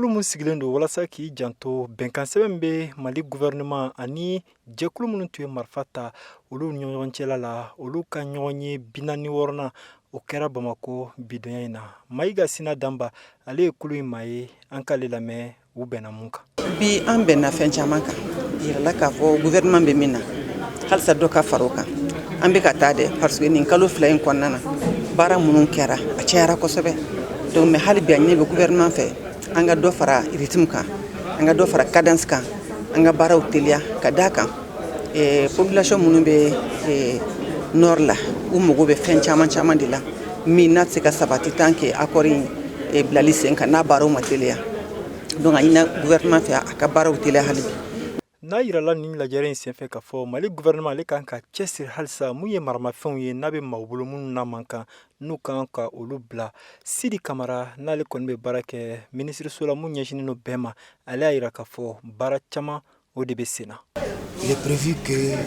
jɛkulu mun sigilen don walasa k'i janto bɛnkan sɛbɛn bɛ Mali gouvernement ani jɛkulu minnu tun ye marifa ta olu ɲɔgɔn cɛla la olu ka ɲɔgɔn ye 46nan o kɛra Bamako bidonya in na. Mayiga Sina Damba ale ye kulu in maa ye an k'ale lamɛn u bɛnna mun kan. Bi an bɛnna fɛn caman kan yirala k'a fɔ gouvernement bɛ min na halisa dɔ ka fara o kan an bɛ ka taa dɛ parce que nin kalo 2 in kɔnɔna na baara minnu kɛra a cayara kosɛbɛ donc mais hali bi a ɲɛ bɛ gouvernement fɛ an ka dɔ fara rythme kan an ka dɔ fara cadence kan an ka baaraw teliya ka d'a kan population minnu bɛ nord la u mago bɛ fɛn caman de la min n'a tɛ se ka sabati tant que accord in bilali sen kan n'a baaraw ma teliya donc a ɲinina gouvernement fɛ a ka baaraw teliya hali bi. N'a yirala nin lajɛrɛ in senfɛ k'a fɔ Mali gouvernement ale kan ka cɛsiri halisa mun ye maramafɛnw ye n'a bɛ maaw bolo minnu n'a man kan n'u kan ka olu bila. Sidi Kamara n'ale kɔni bɛ baara kɛ ministre la mun ɲɛsinin no bɛɛ ma ale y'a yira k'a fɔ baara caman o de bɛ sen na. Il est prévu que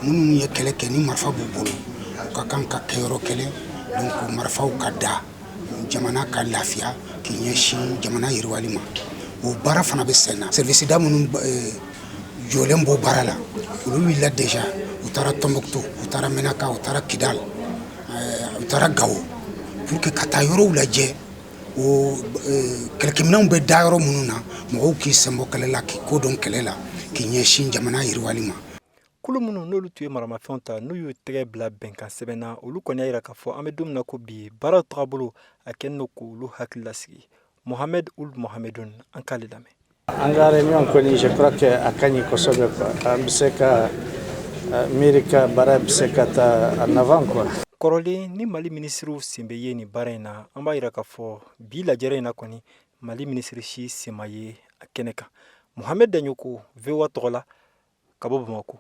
minnu ye kɛlɛ kɛ ni marifa b'u bolo u ka kan ka kɛ yɔrɔ kɛlɛ donc marifaw ka da jamana ka lafiya k'i ɲɛsin jamana yiriwali ma o baara fana bɛ sen na. Service da minnu jɔlen b'o baara la olu wulila déjà u taara Tombouctou u taara Menaka u taara Kidal u taara Gao pour que ka taa yɔrɔw lajɛ o kɛlɛkɛminɛnw bɛ da yɔrɔ minnu na mɔgɔw k'i senbɔ kɛlɛ la k'i kodɔn kɛlɛ la k'i ɲɛsin jamana yiriwali ma. Kulu minnu n'olu tun ye maramafɛnw ta n'u y'u tɛgɛ bila bɛnkan sɛbɛn na olu kɔni y'a yira k'a fɔ an bɛ don min na ko bi baaraw tagabolo a kɛlen don k'olu hakili lasigi. Mohamed Ould Mohamedun an k'ale lamɛn. An ka réunion kɔni je crois que a ka ɲi kosɛbɛ quoi an bɛ se ka miiri ka baara bɛ se ka taa en avant quoi. Kɔrɔlen ni Mali ministre sen bɛ ye nin baara in na an b'a yira k'a fɔ bi lajɛrɛ in na kɔni Mali ministre si sen ma ye a kɛnɛ kan. Mohamed Danyoko VOA tɔgɔ la ka bɔ Bamako.